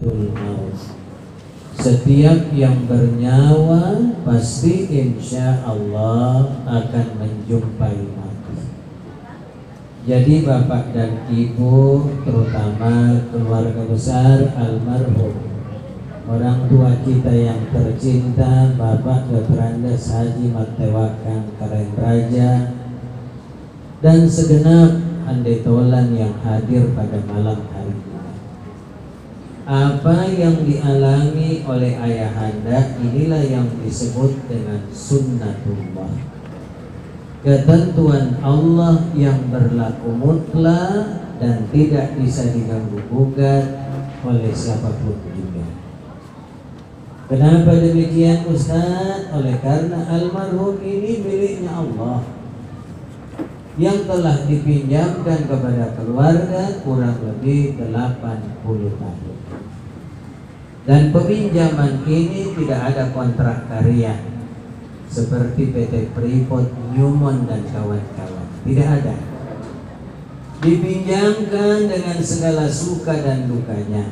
maut. Setiap yang bernyawa pasti insya Allah akan menjumpai mati. Jadi bapak dan ibu, terutama keluarga besar almarhum, orang tua kita yang tercinta, Bapak Dr. Andes Haji Martewakan Karen Raja, dan segenap handetolan yang hadir pada malam hari ini. Apa yang dialami oleh ayahanda inilah yang disebut dengan sunnatullah, ketentuan Allah yang berlaku mutlak dan tidak bisa diganggu-gugat oleh siapapun juga. Kenapa demikian Ustaz? Oleh karena almarhum ini miliknya Allah yang telah dipinjamkan kepada keluarga kurang lebih 80 tahun. Dan peminjaman ini tidak ada kontrak karya seperti PT Freeport, Newmont dan kawan-kawan. Tidak ada. Dipinjamkan dengan segala suka dan dukanya,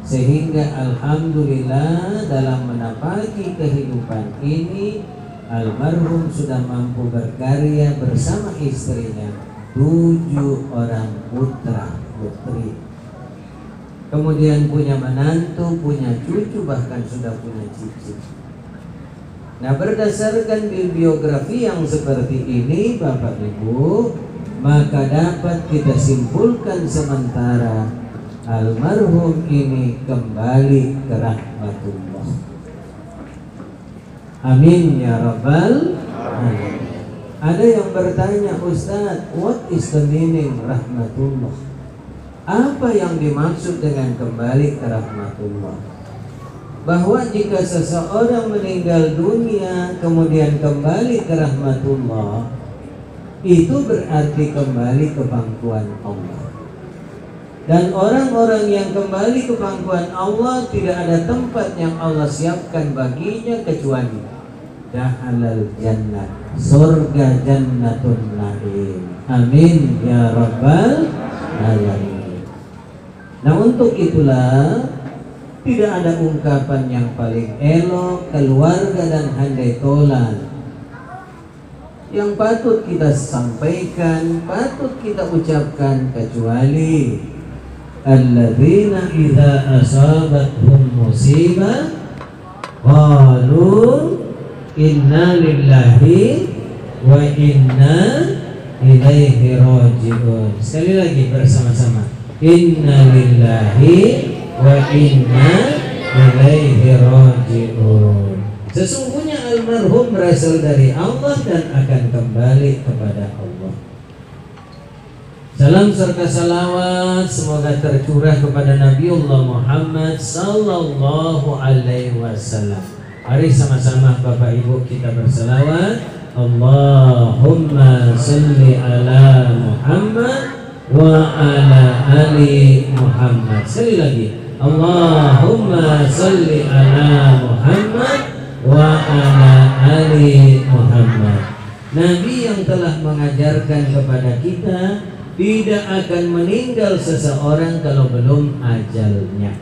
sehingga alhamdulillah dalam menapaki kehidupan ini almarhum sudah mampu berkarya bersama istrinya 7 orang putra putri. Kemudian punya menantu, punya cucu, bahkan sudah punya cicit. Nah, berdasarkan biografi yang seperti ini Bapak Ibu, maka dapat kita simpulkan sementara almarhum ini kembali ke rahmatullah. Amin ya rabbal alamin. Ada yang bertanya, Ustaz, what is the meaning rahmatullah? Apa yang dimaksud dengan kembali ke rahmatullah? Bahwa jika seseorang meninggal dunia kemudian kembali ke rahmatullah, itu berarti kembali ke pangkuan Allah. Dan orang-orang yang kembali ke pangkuan Allah tidak ada tempat yang Allah siapkan baginya kecuali dahalal jannah, surga jannatun naim. Amin ya rabbal alamin. Nah, untuk itulah tidak ada ungkapan yang paling elok keluarga dan handetolan yang patut kita sampaikan, patut kita ucapkan kecuali alladzina idza asabathum musibah qalu inna lillahi wa inna ilaihi raji'un. Sekali lagi bersama-sama, inna lillahi wa inna ilaihi raji'un. Sesungguhnya almarhum berasal dari Allah dan akan kembali kepada Allah. Salam serta salawat semoga tercurah kepada Nabiullah Muhammad sallallahu alaihi wasallam. Mari sama-sama Bapak Ibu kita berselawat. Allahumma salli ala Muhammad wa ala ali Muhammad. Sekali lagi, Allahumma salli ala Muhammad wa ala ali Muhammad. Nabi yang telah mengajarkan kepada kita tidak akan meninggal seseorang kalau belum ajalnya.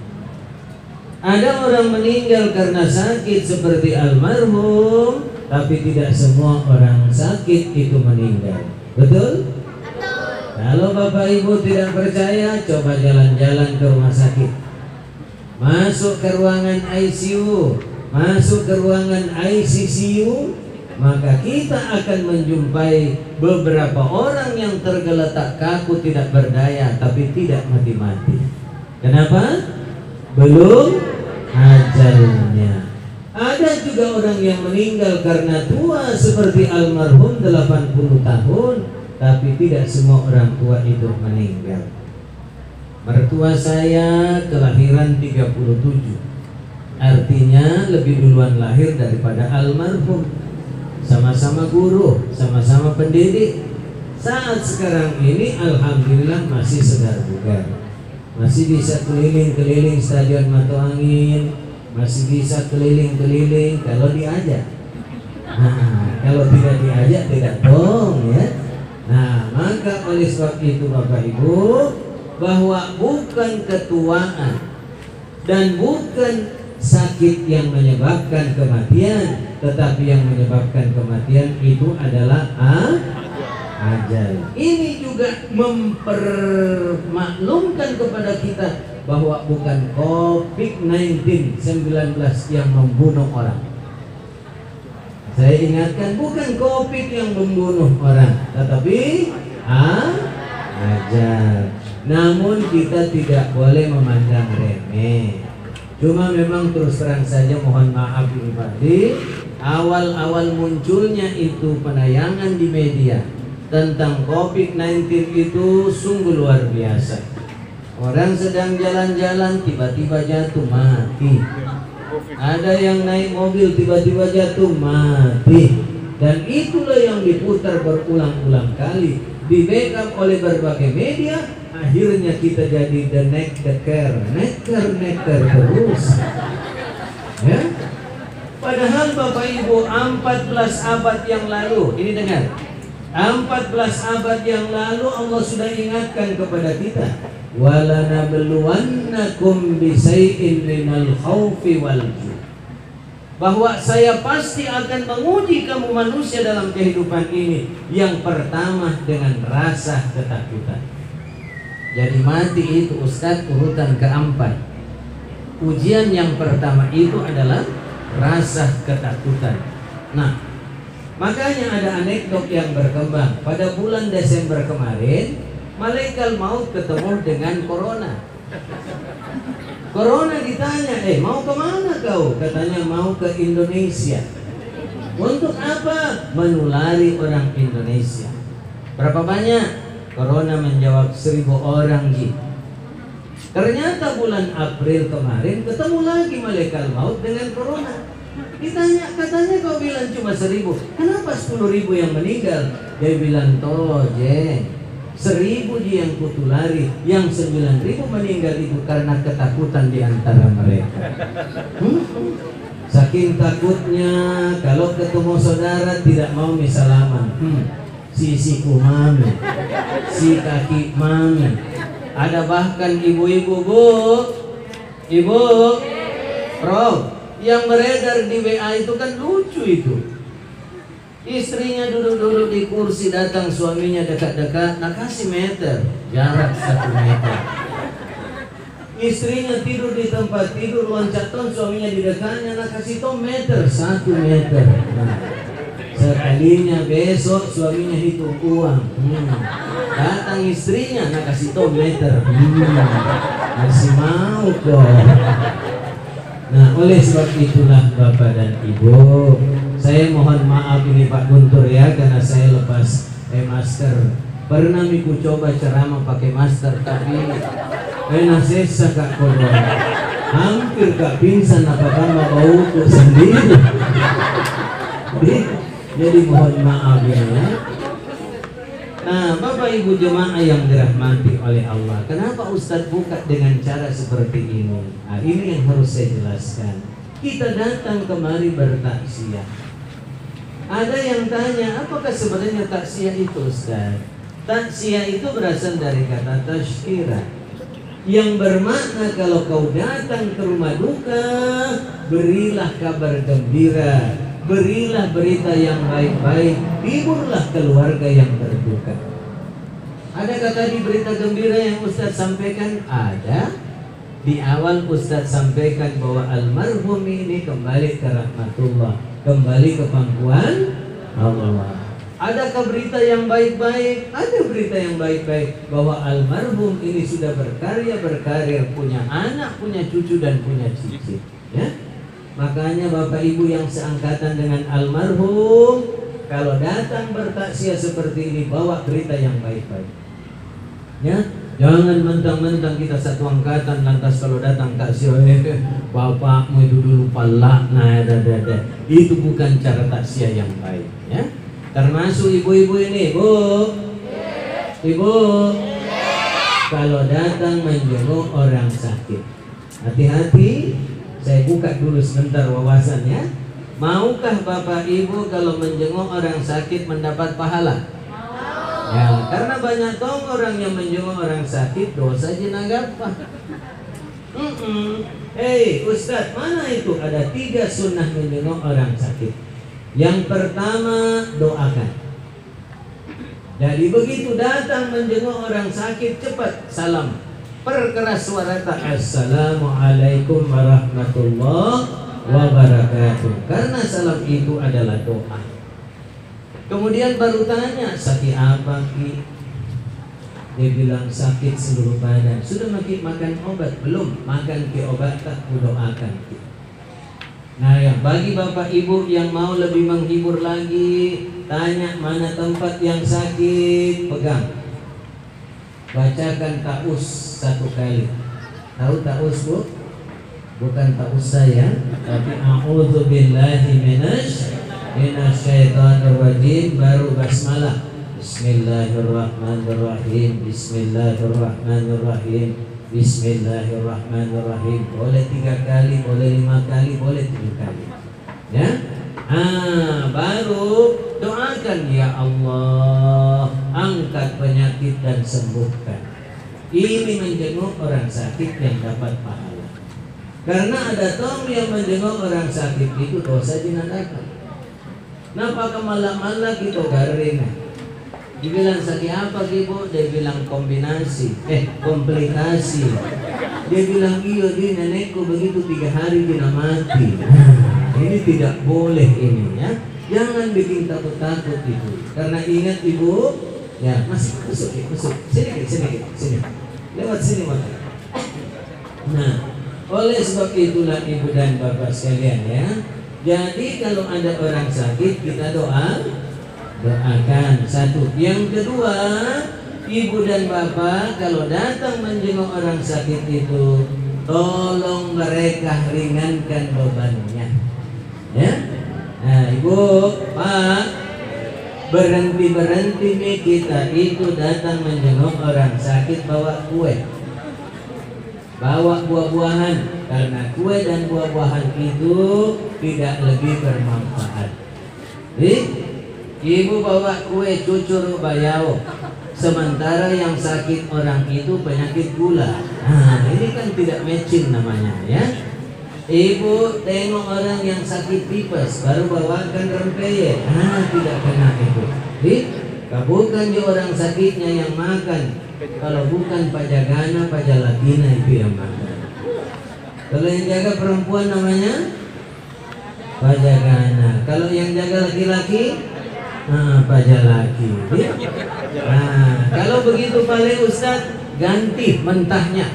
Ada orang meninggal karena sakit seperti almarhum, tapi tidak semua orang sakit itu meninggal. Betul? Kalau Bapak Ibu tidak percaya, coba jalan-jalan ke rumah sakit, masuk ke ruangan ICU, masuk ke ruangan ICCU, maka kita akan menjumpai beberapa orang yang tergeletak kaku tidak berdaya tapi tidak mati-mati. Kenapa? Belum ajalnya. Ada juga orang yang meninggal karena tua seperti almarhum 80 tahun, tapi tidak semua orang tua itu meninggal. Mertua saya kelahiran 37, artinya lebih duluan lahir daripada almarhum. Sama-sama guru, sama-sama pendidik. Saat sekarang ini alhamdulillah masih segar bugar, masih bisa keliling-keliling Stadion Matoangin, masih bisa keliling-keliling kalau diajak. Nah, kalau tidak diajak tidak dong ya. Nah, maka oleh sebab itu Bapak Ibu, bahwa bukan ketuaan, dan bukan sakit yang menyebabkan kematian, tetapi yang menyebabkan kematian itu adalah ajal. Ini juga mempermaklumkan kepada kita bahwa bukan COVID-19 yang membunuh orang. Saya ingatkan, bukan COVID yang membunuh orang, tetapi ajal. Namun kita tidak boleh memandang remeh. Cuma memang terus terang saja mohon maaf ini Pak Di, awal-awal munculnya itu penayangan di media tentang COVID-19 itu sungguh luar biasa. Orang sedang jalan-jalan tiba-tiba jatuh mati. Ada yang naik mobil tiba-tiba jatuh mati. Dan itulah yang diputar berulang-ulang kali, di backup oleh berbagai media. Akhirnya kita jadi the necker terus ya? Padahal Bapak Ibu 14 abad yang lalu, ini dengar, 14 abad yang lalu Allah sudah ingatkan kepada kita, walanabluwannakum bisay'in minal khawfi wal ju', bahwa saya pasti akan menguji kamu manusia dalam kehidupan ini. Yang pertama dengan rasa ketakutan. Jadi mati itu Ustadz urutan keempat. Ujian yang pertama itu adalah rasa ketakutan. Nah, makanya ada anekdot yang berkembang. Pada bulan Desember kemarin, malaikat maut ketemu dengan corona. Corona ditanya, mau kemana kau? Katanya mau ke Indonesia. Untuk apa? Menulari orang Indonesia. Berapa banyak? Corona menjawab 1000 orang gitu. Ternyata bulan April kemarin ketemu lagi malaikat maut dengan corona. Ditanya, katanya kau bilang cuma 1000, kenapa 10.000 yang meninggal? Dia bilang, toh jeng, 1000 dia yang kutulari, yang 9.000 meninggal itu karena ketakutan di antara mereka. Saking takutnya kalau ketemu saudara tidak mau misalaman. Si siku mami, si kaki mami. Ada bahkan ibu-ibu, ibu, Prof, yang beredar di WA itu kan lucu itu. Istrinya duduk-duduk di kursi, datang suaminya dekat-dekat, nak kasih meter, jarak 1 meter. Istrinya tidur di tempat tidur, loncat-loncat, suaminya di dekatnya, nak kasih meter, 1 meter. Nah, sekalinya besok suaminya hitung uang. Datang istrinya, nak kasih meter. Masih mau kok. Nah, oleh sebab itulah Bapak dan Ibu, saya mohon maaf ini Pak Guntur ya, karena saya lepas masker. Pernah miku coba ceramah pakai masker, tapi sesa kak corona. Hampir kak pingsan apa-apa bauku sendiri. Jadi mohon maaf ya. Nah, Bapak Ibu jemaah yang dirahmati oleh Allah, kenapa Ustadz buka dengan cara seperti ini? Nah, ini yang harus saya jelaskan. Kita datang kemari bertaksiah. Ada yang tanya, apakah sebenarnya taksiah itu Ustadz? Taksiah itu berasal dari kata tazkirah, yang bermakna kalau kau datang ke rumah duka, berilah kabar gembira, berilah berita yang baik-baik, hiburlah keluarga yang berduka. Adakah tadi berita gembira yang Ustadz sampaikan? Ada. Di awal Ustadz sampaikan bahwa almarhum ini kembali ke rahmatullah, kembali ke pangkuan Allah. Adakah berita yang baik-baik? Ada berita yang baik-baik, bahwa almarhum ini sudah berkarir, punya anak, punya cucu dan punya cicit. Ya. Makanya Bapak Ibu yang seangkatan dengan almarhum, kalau datang bertaksiah seperti ini, bawa berita yang baik-baik. Ya, jangan mentang-mentang kita satu angkatan lantas kalau datang taksiah, bapakmu itu dulu palak, itu bukan cara taksiah yang baik. Ya, termasuk ibu-ibu ini, Bu, Ibu, kalau datang menjenguk orang sakit, hati-hati. Saya buka dulu sebentar wawasannya. Maukah Bapak Ibu kalau menjenguk orang sakit mendapat pahala? Ya, karena banyak orang yang menjenguk orang sakit dosa jenagah. Hei Ustadz, mana itu ada 3 sunnah menjenguk orang sakit. Yang pertama, doakan. Jadi begitu datang menjenguk orang sakit, cepat salam, perkeras suara, assalamualaikum warahmatullahi wabarakatuh. Karena salam itu adalah doa. Kemudian baru tanya, sakit apa Ki? Dia bilang sakit seluruh badan. Sudah makan obat? Belum. Makan ke obat tak doakan. Nah ya, bagi bapak ibu yang mau lebih menghibur lagi, tanya mana tempat yang sakit, pegang, bacakan taus 1 kali. Tahu taus bu? Bukan taus saya, tapi a'udzubillahi minasyaitonir rajim, baru basmalah. Bismillahirrahmanirrahim. Bismillahirrahmanirrahim. Bismillahirrahmanirrahim. Boleh 3 kali, boleh 5 kali, boleh 7 kali. Ya. Baru doakan, ya Allah, angkat penyakit dan sembuhkan. Ini menjenguk orang sakit yang dapat pahala. Karena ada tom yang menjenguk orang sakit itu dosa jinadakan. Napa kemala-mala gitu garing. Dibilang sakit apa Ibu? Dia bilang komplikasi. Dia bilang iya, dia nenekku begitu 3 hari dia mati. Ini tidak boleh ini ya. Jangan bikin takut-takut itu. Karena ingat Ibu, ya masuk. Sini. Lewat sini Pak. Nah, oleh sebab itulah Ibu dan Bapak sekalian ya. Jadi kalau ada orang sakit kita doakan. 1. Yang kedua, ibu dan bapak kalau datang menjenguk orang sakit itu, tolong mereka ringankan bebannya. Ya. Nah, ibu, pak, berhenti nih kita itu datang menjenguk orang sakit, bawa kue, bawa buah-buahan, karena kue dan buah-buahan itu tidak lebih bermanfaat. Ibu bawa kue cucur bayau, sementara yang sakit orang itu penyakit gula. Nah, ini kan tidak matching namanya ya. Ibu tengok orang yang sakit tipes, baru bawakan rempeyek. Tidak kena itu. Kabulkan di orang sakitnya yang makan. Kalau bukan pajagana, pajalakina itu yang makan. Kalau yang jaga perempuan namanya pajagana. Kalau yang jaga laki-laki, pajalaki. Nah, kalau begitu paling Ustaz ganti mentahnya.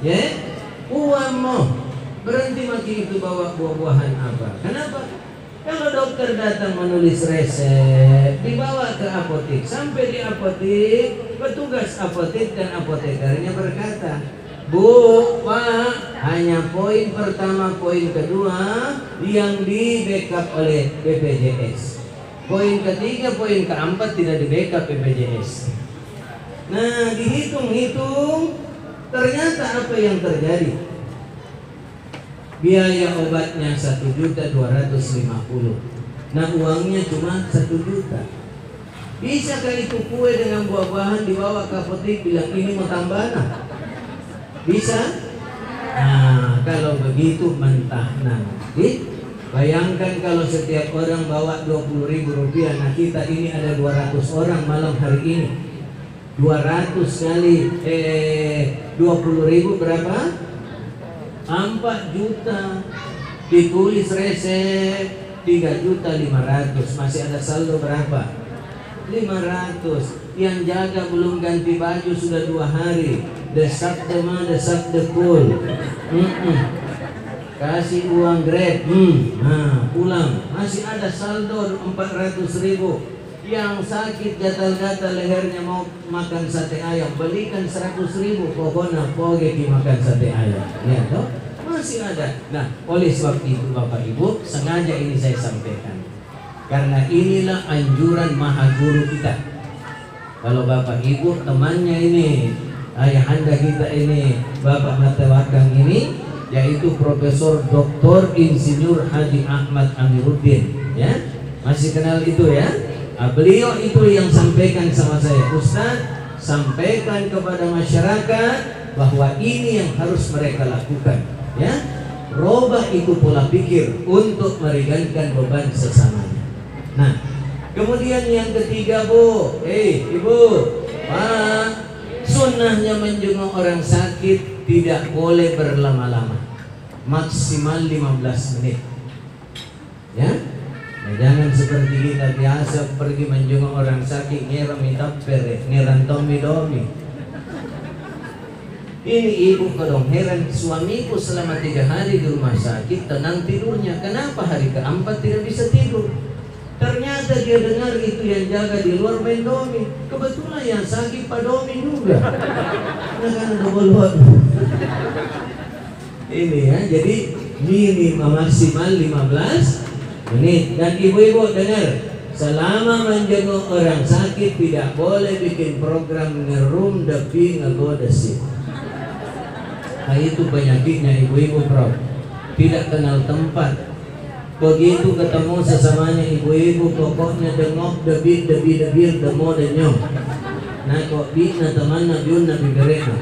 Ya, uangmu berhenti maki itu bawa buah-buahan apa? Kenapa? Kalau dokter datang menulis resep, dibawa ke apotek. Sampai di apotek, petugas apotek dan apotekarnya berkata, Bu, Pak, hanya poin pertama, poin kedua yang di backup oleh BPJS. Poin ketiga, poin keempat tidak di backup BPJS. Nah, dihitung-hitung, ternyata apa yang terjadi? Biaya obatnya 1.250.000. Nah, uangnya cuma 1 juta. Bisakah itu kue dengan buah-buahan dibawa ke apotek bilang ini mau tambahan? Bisa? Nah, kalau begitu mentah nanti. Bayangkan kalau setiap orang bawa 20.000 rupiah. Nah, kita ini ada 200 orang malam hari ini. 200 kali 20.000 berapa? 4 juta. Ditulis resep 3.500.000. Masih ada saldo berapa? 500. Yang jaga belum ganti baju sudah 2 hari. Desak dekul. Kasih uang grab. Nah, pulang. Masih ada saldo 400.000. Yang sakit gatal-gatal lehernya mau makan sate ayam, belikan 100.000. Pokoknya poge makan sate ayam. Ya toh? Masih ada. Nah, oleh sebab itu Bapak Ibu, sengaja ini saya sampaikan. Karena inilah anjuran Maha Guru kita. Kalau Bapak Ibu temannya ini, ayahanda kita ini, Bapak Matawakang ini, yaitu Profesor Dr. Insinyur Haji Ahmad Amiruddin, ya, masih kenal itu ya? Beliau itu yang sampaikan sama saya, Ustaz, sampaikan kepada masyarakat bahwa ini yang harus mereka lakukan, ya. Robah itu pola pikir untuk meringankan beban sesamanya. Nah, kemudian yang ketiga, Bu, Ibu, Pak, sunnahnya menjenguk orang sakit tidak boleh berlama-lama, maksimal 15 menit, ya. Nah, jangan seperti kita biasa pergi menjenguk orang sakit ngira minta pere, ngira domi. Ini ibu kadang heran, suamiku selama 3 hari di rumah sakit tenang tidurnya, kenapa hari keempat tidak bisa tidur? Ternyata dia dengar itu yang jaga di luar main domi. Kebetulan yang sakit Pak Domi juga. Karena double hot. Ini ya, jadi minimal maksimal 15 menit. Dan ibu-ibu dengar, selama menjenguk orang sakit tidak boleh bikin program ngerum tapi ngegodesi. Nah, itu penyakitnya ibu-ibu, Prof. Tidak kenal tempat. Begitu ketemu sesamanya ibu-ibu, pokoknya dengok debir demo denyong. Nah, kok bina teman nabiun nabi berena.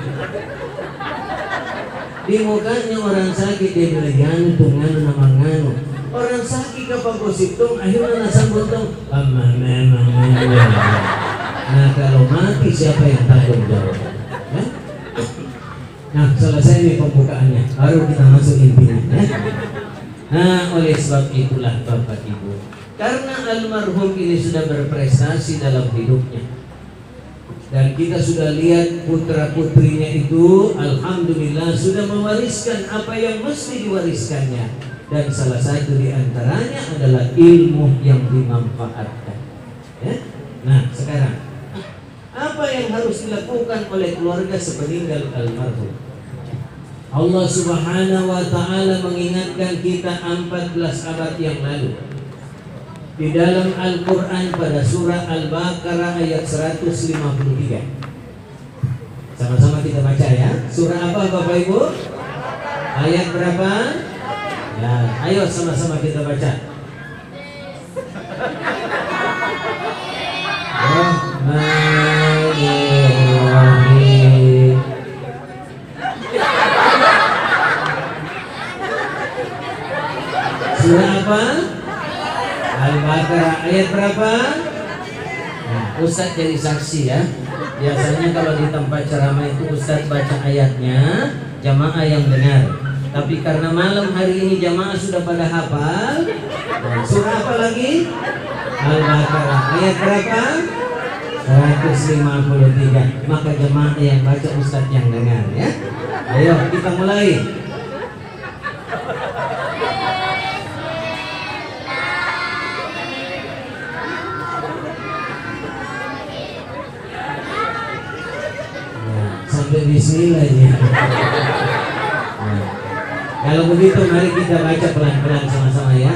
Di mukanya orang sakit dia bilang jantung nganu nama nganu. Orang sakit kapag gosip tong akhirnya nasambut tong memang. Nah, kalau mati siapa yang tanggung jawab? Ya? Nah, selesai nih pembukaannya, baru kita masuk intinya, ya. Nah, oleh sebab itulah Bapak Ibu, karena almarhum ini sudah berprestasi dalam hidupnya, dan kita sudah lihat putra putrinya itu alhamdulillah sudah mewariskan apa yang mesti diwariskannya, dan salah satu di antaranya adalah ilmu yang dimanfaatkan, ya. Nah, sekarang apa yang harus dilakukan oleh keluarga sepeninggal almarhum? Allah Subhanahu wa ta'ala mengingatkan kita 14 abad yang lalu di dalam Al-Quran pada surah Al-Baqarah ayat 153. Sama-sama kita baca, ya. Surah apa Bapak Ibu? Ayat berapa? Ya, ayo sama-sama kita baca. Rahmanirrahim. Surah apa? Al-Baqarah ayat berapa? Nah, Ustadz jadi saksi, ya. Biasanya kalau di tempat ceramah itu Ustadz baca ayatnya, jamaah yang dengar. Tapi karena malam hari ini jamaah sudah pada hafal. Nah, surah apa lagi? Al-Baqarah ayat berapa? 153. Maka jemaah yang baca, Ustadz yang dengar, ya. Ayo kita mulai. Sampai di sini lagi. Nah, kalau begitu mari kita baca pelan-pelan sama-sama, ya.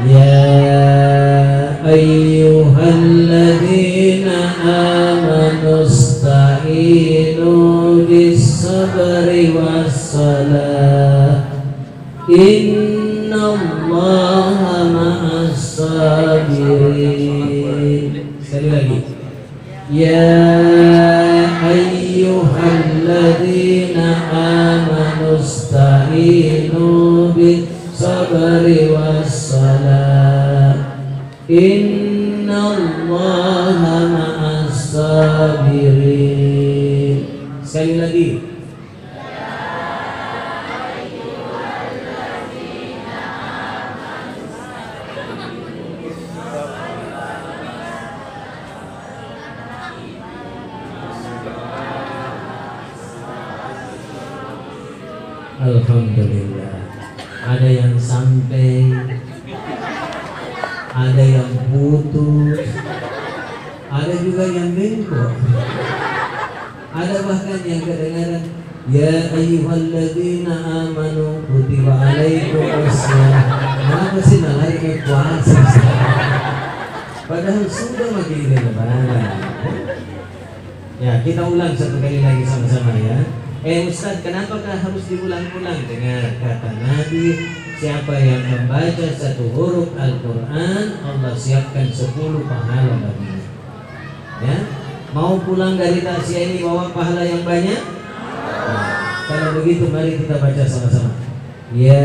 Ya ayyuhalladzina amanu ista'inu bis-sabri was-salah innallaha ma'as-sabirin. Sekali lagi. Ya ayyuhalladzina amanu ista'inu bis-sabri was-salah innallaha ma'as-sabirin. Sekali lagi. Alhamdulillah, ada yang sampai, ada yang putus, ada juga yang bengkok, ada bahkan yang kedengaran ya ayyuhalladzina amanu kutiba alaikumussyam. Kenapa sih nalari puasa? Padahal sudah makin lebaran. Ya, kita ulang satu kali lagi sama-sama, ya. Ustaz, kenapakah harus diulang-ulang? Dengar kata Nabi, siapa yang membaca satu huruf Al-Quran, Allah siapkan 10 pahala baginya. Ya, mau pulang dari takziah ini bawa pahala yang banyak? Nah, Kalau begitu mari kita baca sama-sama. Ya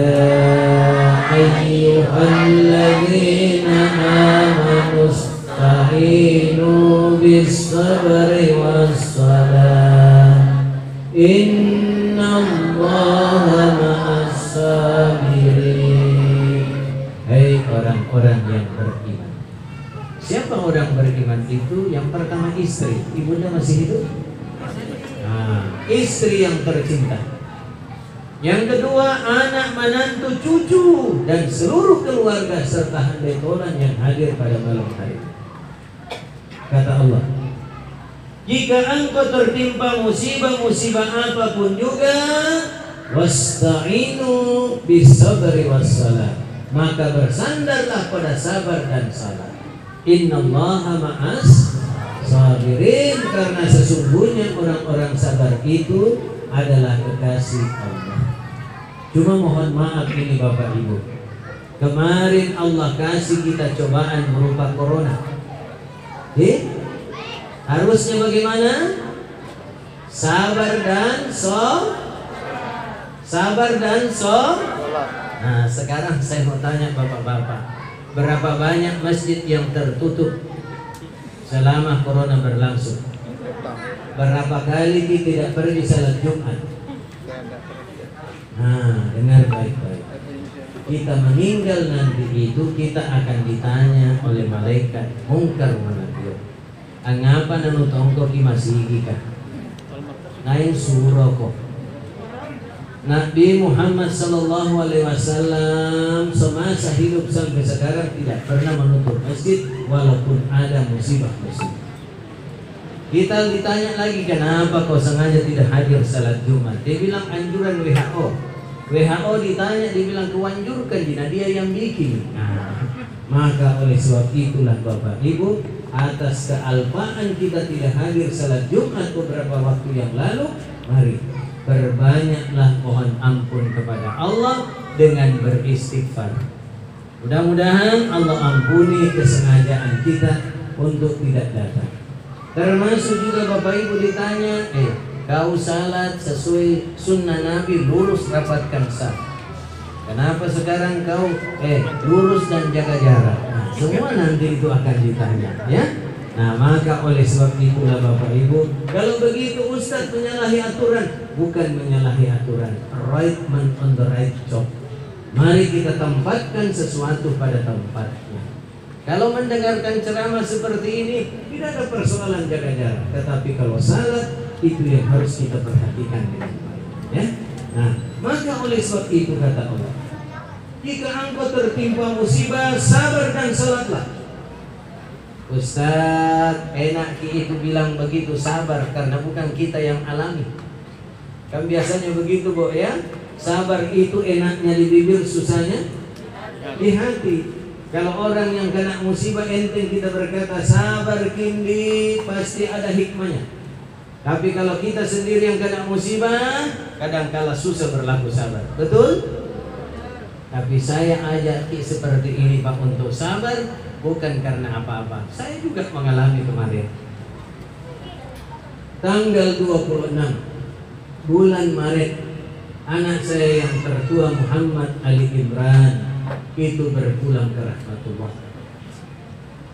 ayyuhalladzina amanu ista'inu bis-sabri was-salah. Innallaha ma'as-sabirin. Hai orang-orang yang beriman. Siapa orang beriman itu? Yang pertama istri. Ibunda masih hidup? Istri yang tercinta. Yang kedua anak, menantu, cucu, dan seluruh keluarga serta handai tolan yang hadir pada malam hari. Kata Allah, jika engkau tertimpa musibah-musibah apapun juga, wasta'inu bis-sabri was-salah, maka bersandarlah pada sabar dan salat. Innallaha ma'as sabirin, karena sesungguhnya orang-orang sabar itu adalah kekasih Allah. Cuma mohon maaf ini Bapak Ibu, kemarin Allah kasih kita cobaan berupa corona. Harusnya bagaimana? Sabar dan Nah, sekarang saya mau tanya Bapak-bapak, berapa banyak masjid yang tertutup selama corona berlangsung? Berapa kali kita tidak pergi salat Jumat? Nah, dengar baik-baik. Kita meninggal nanti itu kita akan ditanya oleh malaikat mungkar wa nakir. Angapa nanu tongko ki masih kan? Nain surah kok. Nabi Muhammad sallallahu alaihi wasallam semasa hidup sampai sekarang tidak pernah menutup masjid walaupun ada musibah-musibah. Kita ditanya lagi, kenapa kau sengaja tidak hadir salat Jumat? Dia bilang anjuran WHO. WHO ditanya, dia bilang kewanjurkan, dia yang bikin. Nah, maka oleh sebab itulah Bapak Ibu, atas kealpaan kita tidak hadir salat Jumat beberapa waktu yang lalu, mari berbanyaklah mohon ampun kepada Allah dengan beristighfar. Mudah-mudahan Allah ampuni kesengajaan kita untuk tidak datang. Termasuk juga Bapak Ibu ditanya, kau salat sesuai sunnah Nabi, lurus rapatkan saf. Kenapa sekarang kau lurus dan jaga jarak? Nah, semua nanti itu akan ditanya, ya. Nah, maka oleh sebab itulah Bapak Ibu, kalau begitu Ustadz menyalahi aturan, bukan menyalahi aturan, right man on the right job. Mari kita tempatkan sesuatu pada tempatnya. Kalau mendengarkan ceramah seperti ini, tidak ada persoalan jaga jarak. Tetapi kalau salat, itu yang harus kita perhatikan dengan baik, ya. Nah, maka oleh sebab itu kata Allah, jika engkau tertimpa musibah, sabar dan salatlah. Ustaz, enak itu bilang begitu sabar karena bukan kita yang alami. Kan biasanya begitu, Bu, ya. Sabar itu enaknya di bibir, susahnya di hati. Kalau orang yang kena musibah enteng kita berkata sabar kindi, pasti ada hikmahnya. Tapi kalau kita sendiri yang kena musibah, kadang-kala susah berlaku sabar. Betul? Tapi saya ajak seperti ini Pak untuk sabar, bukan karena apa-apa. Saya juga mengalami kemarin. Tanggal 26 bulan Maret, anak saya yang tertua Muhammad Ali Imran itu berpulang ke rahmatullah.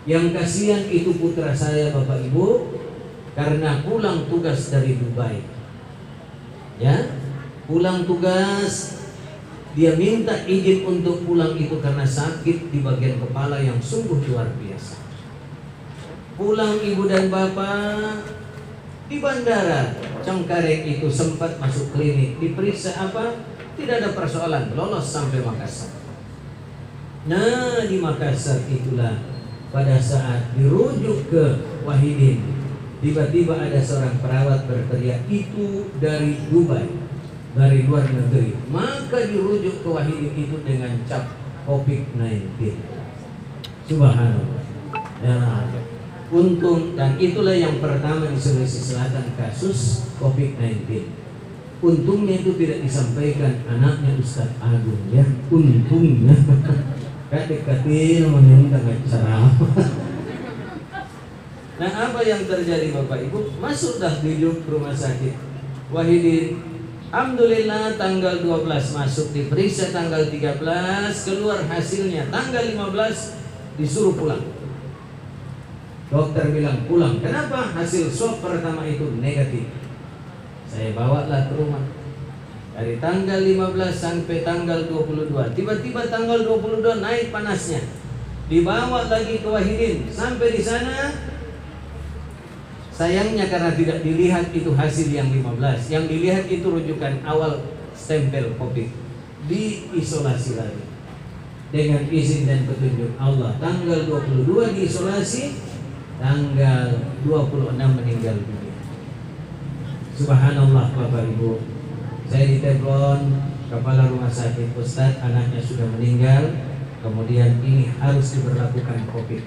Yang kasihan itu putra saya Bapak Ibu, karena pulang tugas dari Dubai, ya, pulang tugas, dia minta izin untuk pulang itu karena sakit di bagian kepala yang sungguh luar biasa. Pulang ibu dan bapak di bandara Cengkareng itu sempat masuk klinik, diperiksa apa, tidak ada persoalan, lolos sampai Makassar. Nah, di Makassar itulah pada saat dirujuk ke Wahidin, tiba-tiba ada seorang perawat berteriak, itu dari Dubai, dari luar negeri. Maka dirujuk ke Wahidin itu dengan cap COVID-19. Subhanallah. Ya, untung, dan itulah yang pertama di Sulawesi Selatan kasus COVID-19. Untungnya itu tidak disampaikan anaknya Ustadz Agung, ya. Untungnya. Kadek-kadek meminta ceramah. Nah, apa yang terjadi Bapak Ibu? Masuklah di rumah sakit Wahidin, Alhamdulillah tanggal 12 masuk, diperiksa tanggal 13, keluar hasilnya tanggal 15, disuruh pulang. Dokter bilang pulang. Kenapa? Hasil swab pertama itu negatif. Saya bawalah ke rumah. Dari tanggal 15 sampai tanggal 22. Tiba-tiba tanggal 22 naik panasnya. Dibawa lagi ke Wahidin. Sampai di sana, sayangnya karena tidak dilihat itu hasil yang 15. Yang dilihat itu rujukan awal stempel COVID. Diisolasi lagi. Dengan izin dan petunjuk Allah. Tanggal 22 diisolasi, tanggal 26 meninggal dunia. Subhanallah Bapak Ibu. Saya ditelepon kepala rumah sakit, Ustadz anaknya sudah meninggal, kemudian ini harus diberlakukan COVID.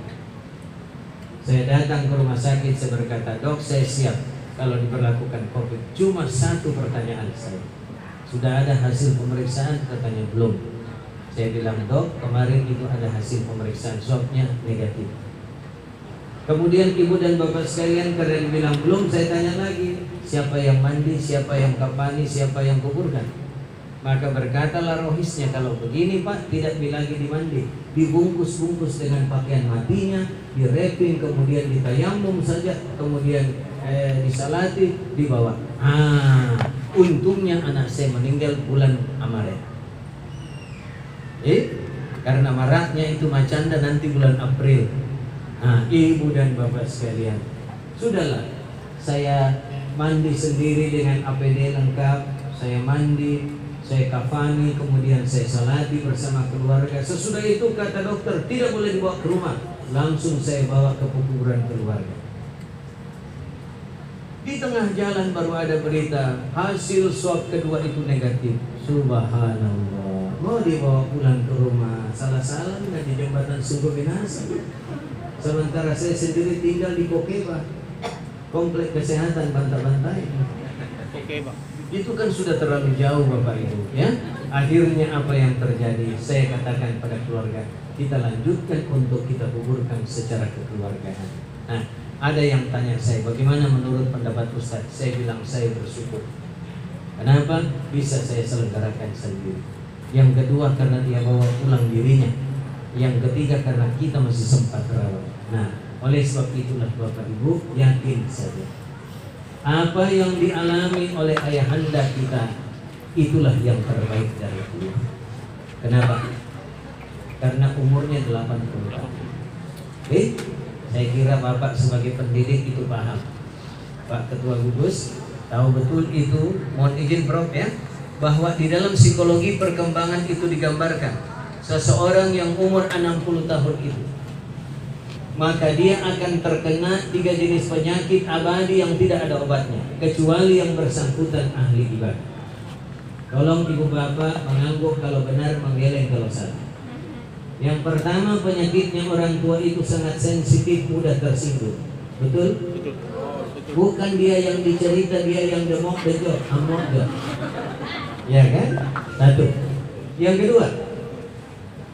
Saya datang ke rumah sakit, saya berkata, dok saya siap kalau diberlakukan COVID. Cuma satu pertanyaan saya, sudah ada hasil pemeriksaan? Katanya belum. Saya bilang, dok kemarin itu ada hasil pemeriksaan swabnya negatif. Kemudian ibu dan bapak sekalian karena bilang belum, saya tanya lagi, siapa yang mandi, siapa yang kafani, siapa yang kuburkan? Maka berkatalah rohisnya, kalau begini Pak tidak lagi dimandi, dibungkus-bungkus dengan pakaian matinya, direping, kemudian ditayamum saja, kemudian disalati, dibawa. Untungnya anak saya meninggal bulan Maret. Karena maraknya itu macanda nanti bulan April. Ibu dan bapak sekalian, sudahlah, saya mandi sendiri dengan APD lengkap, saya mandi, saya kafani, kemudian saya salati bersama keluarga. Sesudah itu kata dokter tidak boleh dibawa ke rumah, langsung saya bawa ke kuburan keluarga. Di tengah jalan baru ada berita hasil swab kedua itu negatif. Subhanallah, mau dibawa pulang ke rumah, salah-salah nggak di jembatan Sungguh Binasa. Sementara saya sendiri tinggal di Kokeba, komplek kesehatan Bantar-Bantai. Kokeba. Itu kan sudah terlalu jauh Bapak Ibu, ya. Akhirnya apa yang terjadi? Saya katakan pada keluarga, kita lanjutkan untuk kita kuburkan secara kekeluargaan. Nah, ada yang tanya saya, bagaimana menurut pendapat Ustaz? Saya bilang saya bersyukur. Kenapa? Bisa saya selenggarakan sendiri. Yang kedua karena dia bawa pulang dirinya. Yang ketiga karena kita masih sempat terawat. Nah, oleh sebab itulah Bapak Ibu, yakin saja apa yang dialami oleh ayahanda kita itulah yang terbaik dari Allah. Kenapa? Karena umurnya 80 tahun. Saya kira Bapak sebagai pendidik itu paham. Pak Ketua Gugus tahu betul itu. Mohon izin Prof ya, bahwa di dalam psikologi perkembangan itu digambarkan seseorang yang umur 60 tahun itu, maka dia akan terkena 3 jenis penyakit abadi yang tidak ada obatnya, kecuali yang bersangkutan ahli ibadah. Tolong ibu bapak mengangguk kalau benar, menggeleng kalau salah. Yang pertama, penyakitnya orang tua itu sangat sensitif, mudah tersinggung. Betul? Betul. Bukan dia yang dicerita, dia yang demok-dejok, amok-dejok. Ya kan? Satu. Yang kedua,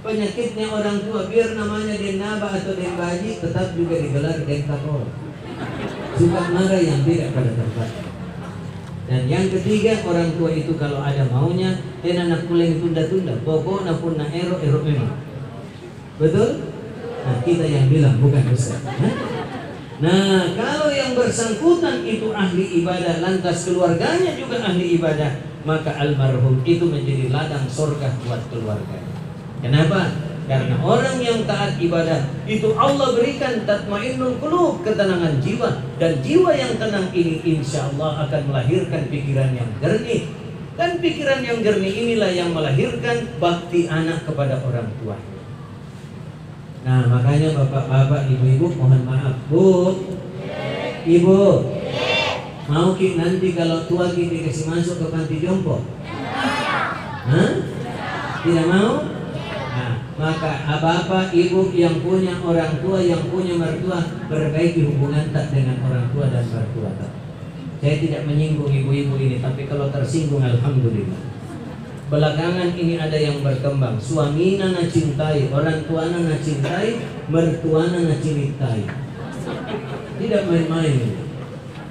penyakitnya orang tua, biar namanya Denaba atau Denbaji, tetap juga digelar Denkapol. Suka marah yang tidak pada tempat. Dan yang ketiga, orang tua itu kalau ada maunya, anak kuleng tunda-tunda, pokoknya pun na ero memang. Betul? Nah, kita yang bilang, bukan Ustaz. Nah, kalau yang bersangkutan itu ahli ibadah, lantas keluarganya juga ahli ibadah, maka almarhum itu menjadi ladang surga buat keluarganya. Kenapa? Karena orang yang taat ibadah itu Allah berikan tatmainnul qulub, ketenangan jiwa, dan jiwa yang tenang ini insya Allah akan melahirkan pikiran yang jernih, dan pikiran yang jernih inilah yang melahirkan bakti anak kepada orang tua. Nah, makanya bapak-bapak, ibu-ibu, mohon maaf, Bu, Ibu, mau ki nanti kalau tua kita dikasih masuk ke panti jompo? Hah? Tidak mau? Nah, maka bapak, ibu yang punya orang tua, yang punya mertua, perbaiki hubungan tak dengan orang tua dan mertua tak. Saya tidak menyinggung ibu-ibu ini, tapi kalau tersinggung alhamdulillah. Belakangan ini ada yang berkembang, suamina na cintai, orang tuana na cintai, mertuana na cintai. Tidak main-main.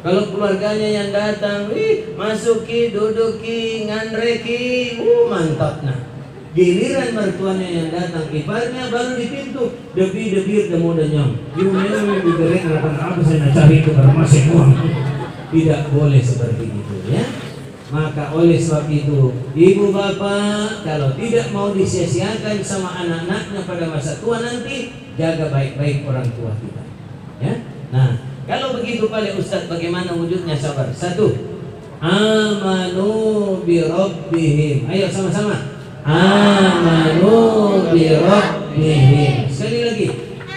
Kalau keluarganya yang datang, masuki, duduki, ngandreki, mantap nah. Giliran mertuanya yang datang, iparnya baru di pintu, debir demo danyang. Yumnya diberi apa saya nak cari itu karena masih uang. Tidak boleh seperti itu ya. Maka oleh sebab itu, ibu bapak kalau tidak mau disia-siakan sama anak-anaknya pada masa tua nanti, jaga baik-baik orang tua kita. Ya. Nah, kalau begitu Pak Ustaz, bagaimana wujudnya sabar? Satu, amanu bi rabbihim. Ayo sama-sama. Amanu bi rabbihim. Sekali lagi.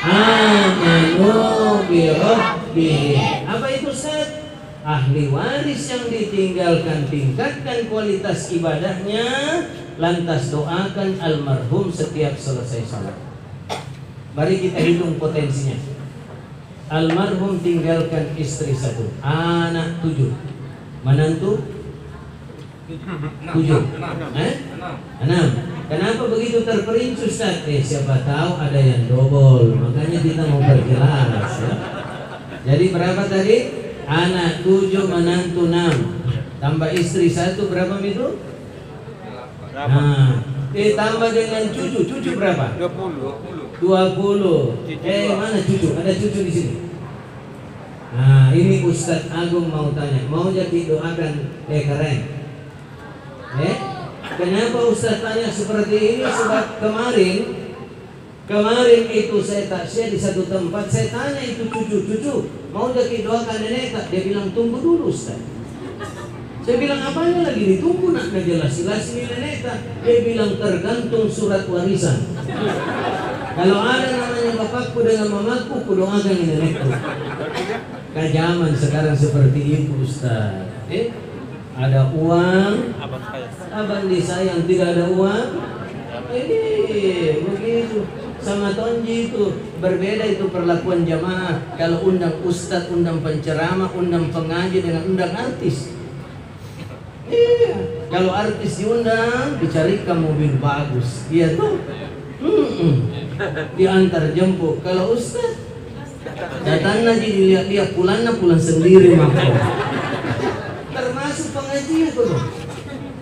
Amanu bi rabbihim. Apa itu Ustaz? Ahli waris yang ditinggalkan, tingkatkan kualitas ibadahnya, lantas doakan almarhum setiap selesai salat. Mari kita hitung potensinya. Almarhum tinggalkan istri 1, anak 7, menantu 7, 6. Kenapa begitu terperinci Ustaz? Siapa tahu ada yang double, makanya kita mau perjelas ya. Jadi berapa tadi? Anak 7, menantu 6, tambah istri 1, berapa itu? Nah, tambah dengan cucu berapa? 20. Mana cucu? Ada cucu di sini. Nah, ini Ustadz Agung mau tanya, mau jadi doakan keren. Kenapa Ustadz tanya seperti ini? Sebab kemarin itu saya taksir di satu tempat, saya tanya itu cucu mau jadi doakan nenek tak? Dia bilang tunggu dulu Ustaz. Saya bilang apanya lagi ditunggu nak jelas-jelas ini nenek tak? Dia bilang tergantung surat warisan. Kalau ada namanya bapakku dengan mamaku, ku doakan ini nenekku. Kajaman sekarang seperti itu Ustaz. Ada uang, abang disayang, tidak ada uang. Begitu. Sama Tonji itu berbeda itu perlakuan jamaah. Kalau undang ustadz, undang penceramah, undang pengaji dengan undang artis. Kalau artis diundang, dicarikan mobil bagus. Iya tuh. Diantar jemput. Kalau ustadz datang lagi dilihat dia pulang sendiri makanya. Termasuk pengajian tuh.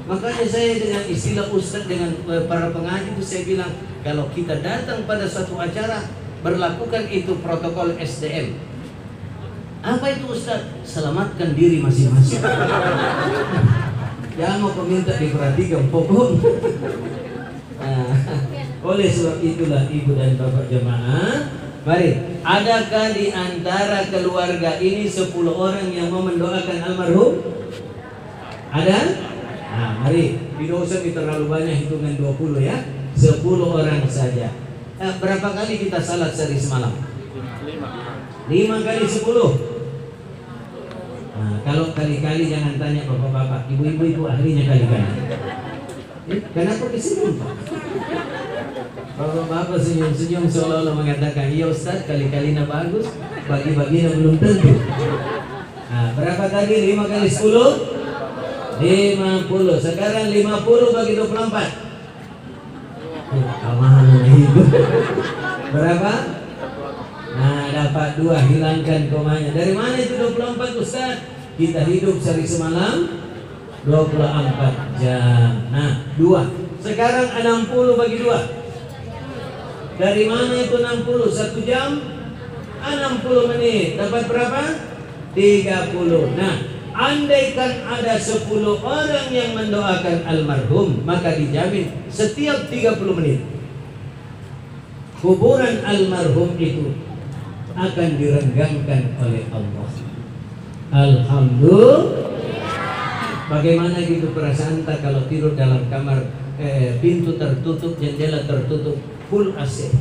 Makanya saya dengan istilah ustadz dengan para pengaji itu saya bilang, kalau kita datang pada suatu acara, berlakukan itu protokol SDM. Apa itu Ustaz? Selamatkan diri masing-masing. Jangan mau minta diperhatikan pokok. Oleh sebab itulah ibu dan bapak jemaah, mari, adakah di antara keluarga ini 10 orang yang mau mendoakan almarhum? Ada? Nah, mari, tidak usah terlalu banyak, hitungan 20 ya. 10 orang saja. Berapa kali kita salat sehari semalam? 5 kali 10. Nah, kalau kali-kali jangan tanya bapak-bapak, ibu-ibu itu ahlinya kali-kali. Kenapa kesenyum Pak? Bapak-bapak senyum-senyum seolah-olah mengatakan, iya Ustaz, kali-kalinya bagus, bagi-baginya belum tentu. Nah, berapa tadi? 5 kali 10? 50. Sekarang 50 bagi 24. Kamahan itu. Berapa? Nah, dapat 2, hilangkan komanya. Dari mana itu 24 Ustaz? Kita hidup sehari semalam 24 jam. Nah, 2. Sekarang 60 bagi 2. Dari mana itu 60? 1 jam 60 menit. Dapat berapa? 30. Nah, andaikan ada 10 orang yang mendoakan almarhum, maka dijamin setiap 30 menit kuburan almarhum itu akan direnggangkan oleh Allah. Alhamdulillah. Bagaimana gitu perasaan tak kalau tidur dalam kamar, pintu tertutup, jendela tertutup, full AC.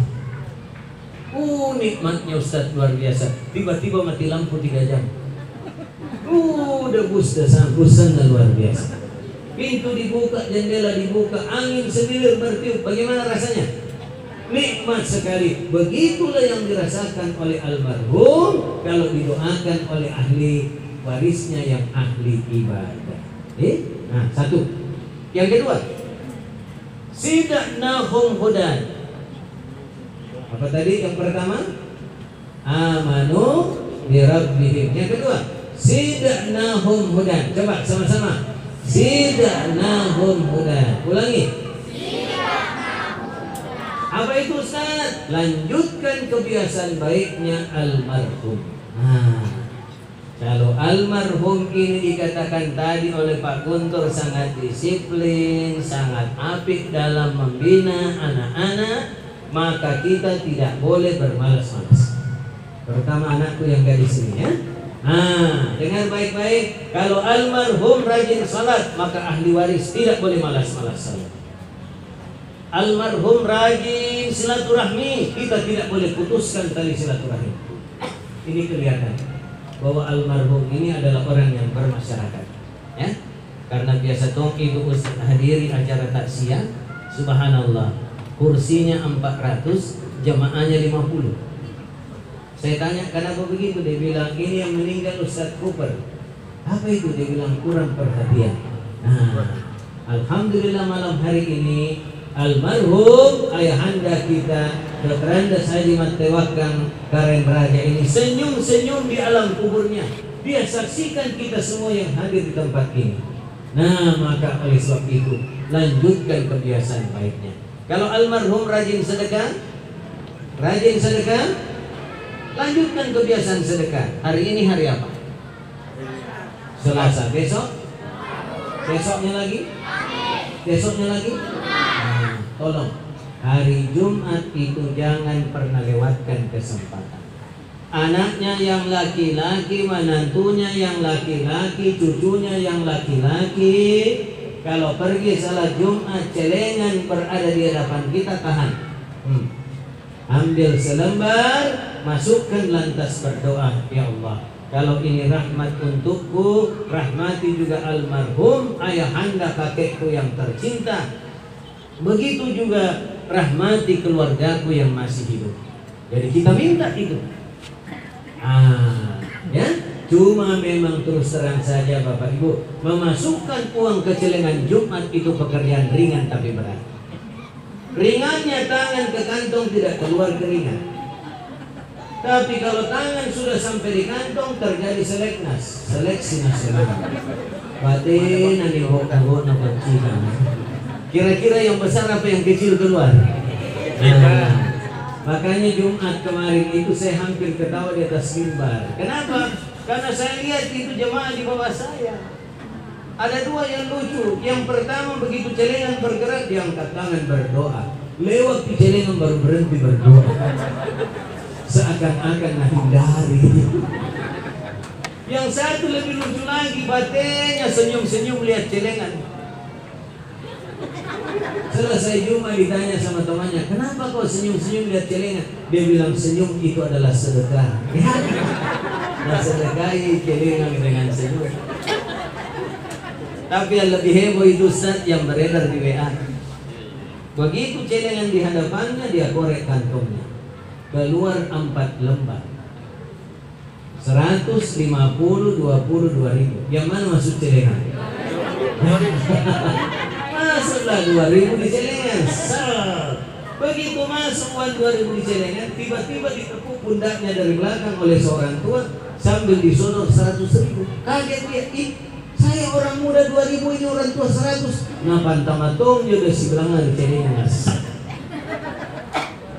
Nikmatnya Ustaz luar biasa. Tiba-tiba mati lampu 3 jam. Udah bosan luar biasa. Pintu dibuka, jendela dibuka, angin semilir bertiup. Bagaimana rasanya? Nikmat sekali. Begitulah yang dirasakan oleh almarhum kalau didoakan oleh ahli warisnya yang ahli ibadah. Nah, 1. Yang kedua, sidnahum hudan. Apa tadi yang pertama? Amanu bi rabbihim. Yang kedua, Zidnahum hudan. Coba sama-sama. Zidnahum hudan. Ulangi. Apa itu Ustaz? Lanjutkan kebiasaan baiknya almarhum. Kalau almarhum ini dikatakan tadi oleh Pak Guntur sangat disiplin, sangat apik dalam membina anak-anak, maka kita tidak boleh bermalas-malas. Terutama anakku yang gadis ini ya. Dengar baik-baik. Kalau almarhum rajin salat, maka ahli waris tidak boleh malas-malas salat. Almarhum rajin silaturahmi, kita tidak boleh putuskan tali silaturahmi. Ini kelihatan bahwa almarhum ini adalah orang yang bermasyarakat, ya. Karena biasa toh ibu ustaz hadiri acara taksiyah, subhanallah, kursinya 400, jamaahnya 50. Saya tanya kenapa begitu, dia bilang ini yang meninggal Ustaz Cooper. Apa itu? Dia bilang kurang perhatian. Alhamdulillah malam hari ini almarhum ayahanda kita Dr. Andes Haji Matewakang Karen Raja ini senyum-senyum di alam kuburnya. Dia saksikan kita semua yang hadir di tempat ini. Maka oleh sebab itu lanjutkan kebiasaan baiknya. Kalau almarhum rajin sedekah, lanjutkan kebiasaan sedekah. Hari ini hari apa? Selasa. Besoknya lagi? Tolong, hari Jumat itu jangan pernah lewatkan kesempatan. Anaknya yang laki-laki, menantunya yang laki-laki, cucunya yang laki-laki, kalau pergi salat Jumat celengan berada di hadapan kita, tahan. Ambil selembar, masukkan, lantas berdoa, ya Allah, kalau ini rahmat untukku, rahmati juga almarhum ayahanda kakekku yang tercinta. Begitu juga rahmati keluargaku yang masih hidup. Jadi kita minta itu. Ya, cuma memang terus terang saja Bapak Ibu, memasukkan uang ke celengan Jumat itu pekerjaan ringan tapi berat. Ringannya tangan ke kantong tidak keluar keringat. Tapi kalau tangan sudah sampai di kantong terjadi seleksi nasional. Batin ani hok-hok na pancikan. Kira-kira yang besar apa yang kecil keluar? Makanya Jumat kemarin itu saya hampir ketawa di atas mimbar. Kenapa? Karena saya lihat itu jemaah di bawah saya. Ada dua yang lucu. Yang pertama begitu celengan bergerak dia angkat tangan berdoa. Lewat di celengan baru berhenti berdoa. Seakan-akan menghindari. Yang satu lebih lucu lagi, batinnya senyum-senyum lihat celengan. Selesai Jumat ditanya sama temannya, kenapa kau senyum-senyum lihat celengan? Dia bilang senyum itu adalah sedekah. Nah, sedekahi celengan dengan senyum. Tapi yang lebih heboh itu Ustaz yang beredar di WA. Begitu celengan di hadapannya dia korek kantongnya. Keluar 4 lembar. 150, 20, 2000. Yang mana masuk celengan? Masuklah 2000 di celengan. Begitu masuk uang 2000 di celengan, tiba-tiba ditepuk pundaknya dari belakang oleh seorang tua sambil disodor 100.000. Kaget dia, saya orang muda 2000, ini orang tua 100. Nah pantamatong dia udah si belanga di celengan.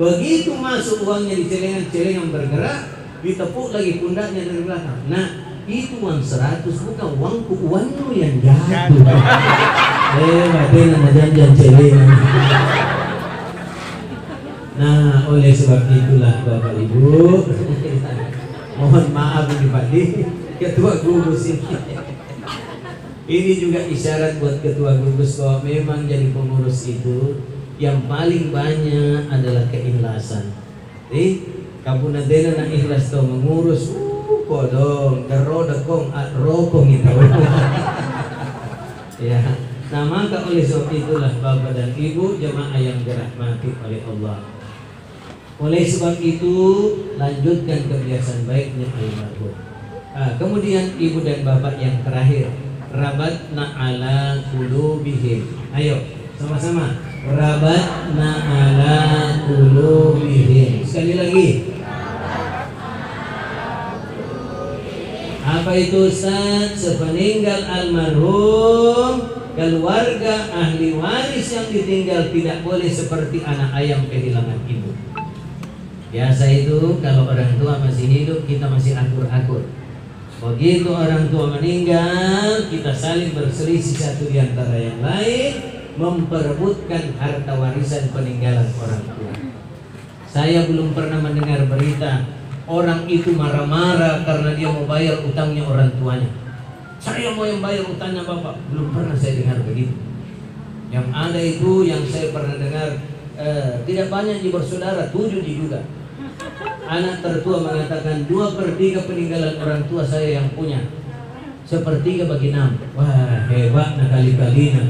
Begitu masuk uangnya di celengan bergerak, ditepuk lagi pundaknya dari belakang. Nah itu uang 100, bukan uangmu yang jatuh. Batin nama janjian celengan. Nah oleh sebab itulah Bapak Ibu, mohon maaf ini Pak Di, Ketua Gugus ini. Ini juga isyarat buat Ketua Gugus bahwa memang jadi pengurus itu yang paling banyak adalah keikhlasan. Kamu nanti na ikhlas to mengurus, kodong, garoda kong, rokong itu. Ya, nah maka oleh sebab itulah Bapak dan Ibu jemaah yang dirahmati oleh Allah. Oleh sebab itu lanjutkan kebiasaan baiknya almarhum. Kemudian Ibu dan Bapak yang terakhir, rabatna ala qulubihim. Ayo sama-sama. Rabatna ala qulubihim. Sekali lagi. Apa itu Ustaz? Sepeninggal almarhum, keluarga ahli waris yang ditinggal tidak boleh seperti anak ayam kehilangan ibu. Biasa itu kalau orang tua masih hidup kita masih akur-akur. Begitu orang tua meninggal, kita saling berselisih satu di antara yang lain, memperebutkan harta warisan peninggalan orang tua. Saya belum pernah mendengar berita orang itu marah-marah karena dia mau bayar utangnya orang tuanya. Saya mau yang bayar utangnya bapak. Belum pernah saya dengar begitu. Yang ada itu yang saya pernah dengar, tidak banyak di bersaudara, 7 juga. Anak tertua mengatakan 2/3 peninggalan orang tua saya yang punya, 1/3 bagi 6. Wah hebat nah kali-kalinya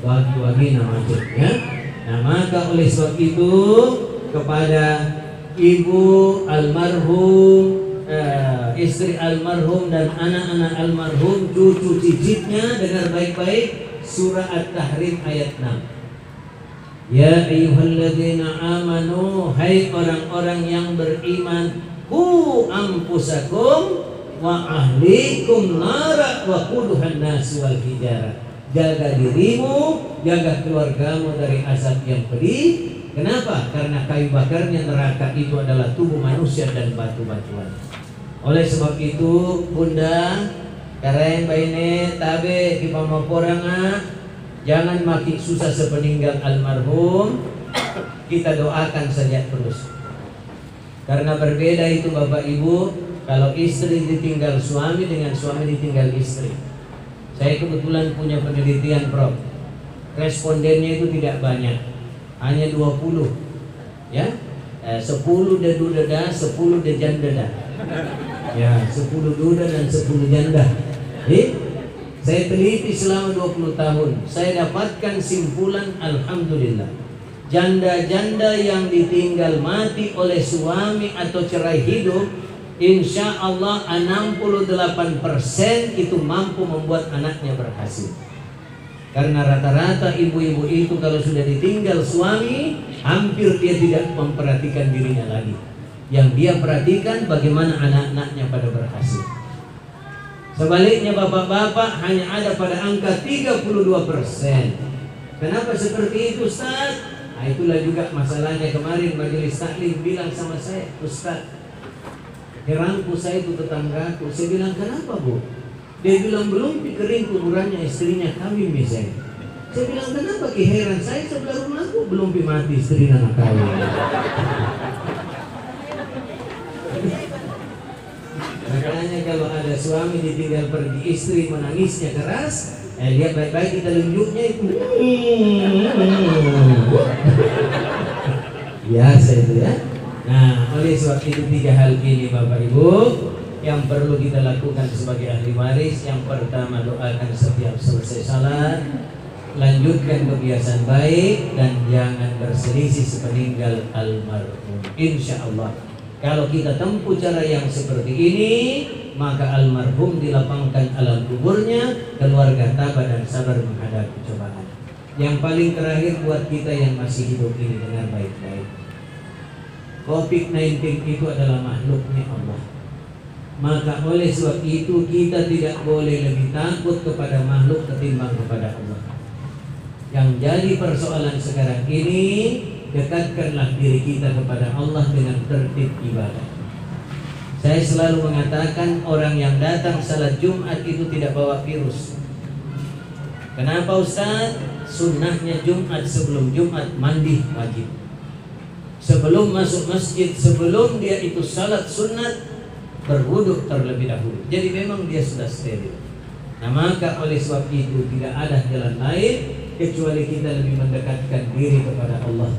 bagi-bagi macet ya. Nah maka oleh sebab itu kepada ibu almarhum, istri almarhum dan anak-anak almarhum, cucu cicitnya, dengar baik-baik surah At-Tahrim ayat 6. Ya ayyuhalladzina amanu, hai orang-orang yang beriman, qu anfusakum wa ahlikum nara wa quduhan nas wal hijarah. Jaga dirimu, jaga keluargamu dari azab yang pedih. Kenapa? Karena kayu bakarnya neraka itu adalah tubuh manusia dan batu-batuan. Oleh sebab itu, Bunda, kareng baine tabe di pamaporanga, jangan makin susah sepeninggal almarhum. Kita doakan saja terus. Karena berbeda itu Bapak Ibu, kalau istri ditinggal suami dengan suami ditinggal istri. Saya kebetulan punya penelitian Prof. Respondennya itu tidak banyak, hanya 20 ya. 10 duda, 10 janda. Ya, 10 duda dan 10 janda. Saya teliti selama 20 tahun. Saya dapatkan simpulan alhamdulillah. Janda-janda yang ditinggal mati oleh suami atau cerai hidup, insya Allah 68% itu mampu membuat anaknya berhasil. Karena rata-rata ibu-ibu itu kalau sudah ditinggal suami, hampir dia tidak memperhatikan dirinya lagi. Yang dia perhatikan bagaimana anak-anaknya pada berhasil. Sebaliknya bapak-bapak hanya ada pada angka 32%. Kenapa seperti itu Ustaz? Nah itulah juga masalahnya. Kemarin majelis taklim bilang sama saya, Ustaz, heranku saya itu tetanggaku. Saya bilang kenapa Bu? Dia bilang belum kering kuburannya istrinya kawin misalnya. Saya bilang kenapa Ki? Heran saya sebelah rumahku belum mati istrinya nak kawin. Makanya kalau ada suami ditinggal pergi, istri menangisnya keras, lihat baik-baik kita tunjuknya itu. Biasa itu ya. Nah, oleh sebab itu 3 hal ini Bapak Ibu yang perlu kita lakukan sebagai ahli waris. Yang pertama, doakan setiap selesai salat, lanjutkan kebiasaan baik, dan jangan berselisih sepeninggal almarhum. Insya Allah kalau kita tempuh cara yang seperti ini, maka almarhum dilapangkan alam kuburnya, keluarga tabah dan sabar menghadapi cobaan. Yang paling terakhir buat kita yang masih hidup ini, dengar baik-baik. COVID-19 itu adalah makhluknya Allah. Maka oleh sebab itu kita tidak boleh lebih takut kepada makhluk ketimbang kepada Allah. Yang jadi persoalan sekarang ini, dekatkanlah diri kita kepada Allah dengan tertib ibadah. Saya selalu mengatakan orang yang datang salat Jumat itu tidak bawa virus. Kenapa Ustaz? Sunnahnya Jumat, sebelum Jumat mandi wajib. Sebelum masuk masjid, sebelum dia itu salat sunat, berwudu terlebih dahulu. Jadi memang dia sudah steril. Nah maka oleh sebab itu tidak ada jalan lain kecuali kita lebih mendekatkan diri kepada Allah.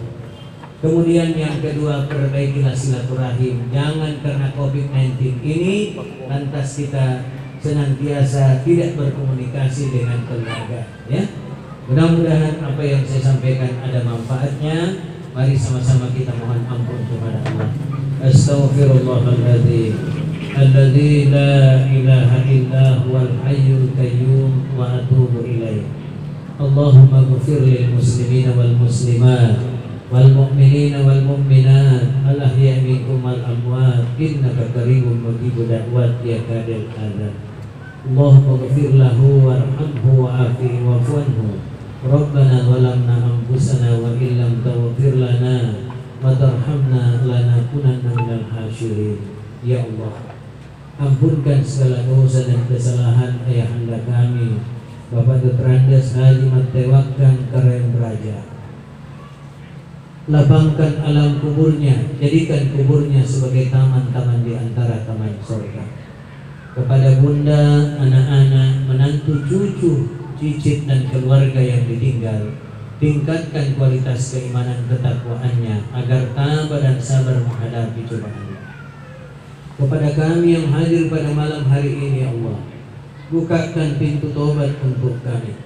Kemudian yang kedua, perbaikilah silaturahim. Jangan karena COVID-19 ini lantas kita senantiasa tidak berkomunikasi dengan keluarga ya. Mudah-mudahan apa yang saya sampaikan ada manfaatnya. Mari sama-sama kita mohon ampun kepada Allah. Astaghfirullahaladzim alladzi la ilaha illa huwal hayyul qayyum wa atubu ilaih. Allahumma ghfir lil muslimina wal muslimat wal mu'minina wal mu'minat al ahya'i minkum wal amwat innaka qaribun mujibud da'wat ya kadil adzan. Allahumma ghfir lahu warhamhu wa'afihi wa'fu anhu. Rabbana zalamna anfusana wa illam taghfir lana wa tarhamna lanakunanna minal khasirin. Ya Allah, ampunkan segala dosa dan kesalahan ayahanda kami Bapak Dr. Andes Haji Mat Tewakkan Karen Raja. Lapangkan alam kuburnya, jadikan kuburnya sebagai taman-taman di antara taman surga. Kepada bunda, anak-anak, menantu, cucu, cicit dan keluarga yang ditinggal, tingkatkan kualitas keimanan ketakwaannya agar tabah dan sabar menghadapi cobaan. Kepada kami yang hadir pada malam hari ini, ya Allah, bukakan pintu taubat untuk kami,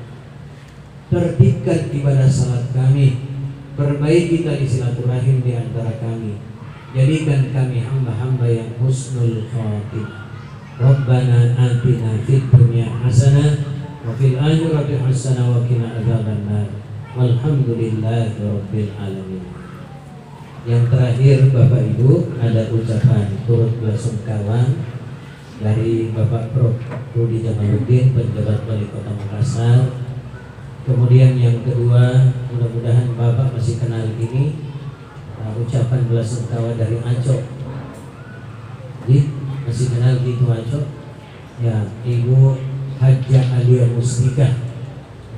tertibkan ibadah salat kami, perbaiki tali silaturahim di antara kami, jadikan kami hamba-hamba yang husnul khatimah. Rabbana atina fid dunya hasanah wa fil akhirati hasanah wa qina adzabannar. Walhamdulillahi rabbil alamin. Yang terakhir Bapak Ibu, ada ucapan turut belasungkawa dari Bapak Prof. Rudi Jamaluddin, penjabat Wali Kota Makassar. Kemudian yang kedua, mudah-mudahan Bapak masih kenal ini, ucapan belasungkawa dari Aco. Masih kenal gitu Aco? Ya, Ibu Hajjah Alia Mustika,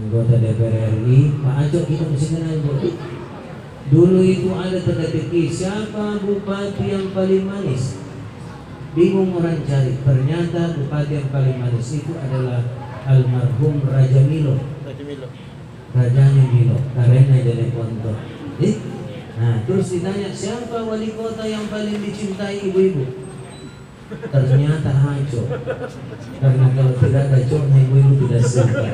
anggota DPR RI. Pak Aco kita masih kenal Bu. Dulu itu ada teka-teki siapa bupati yang paling manis. Bingung orang cari. Ternyata bupati yang paling manis itu adalah almarhum Raja Milo. Rajanya Milo, karena jadi kontor. Nah, terus ditanya siapa wali kota yang paling dicintai ibu-ibu? Ternyata Aco. Karena kalau tidak ada Aco, ibu-ibu tidak suka.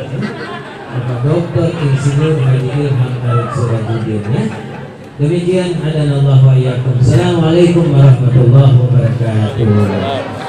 Bapak Doktor Insinyur Haji Ilham Arif Sirajuddin, ya. Demikian, hadanallahu wa iyyakum. Assalamualaikum warahmatullahi wabarakatuh.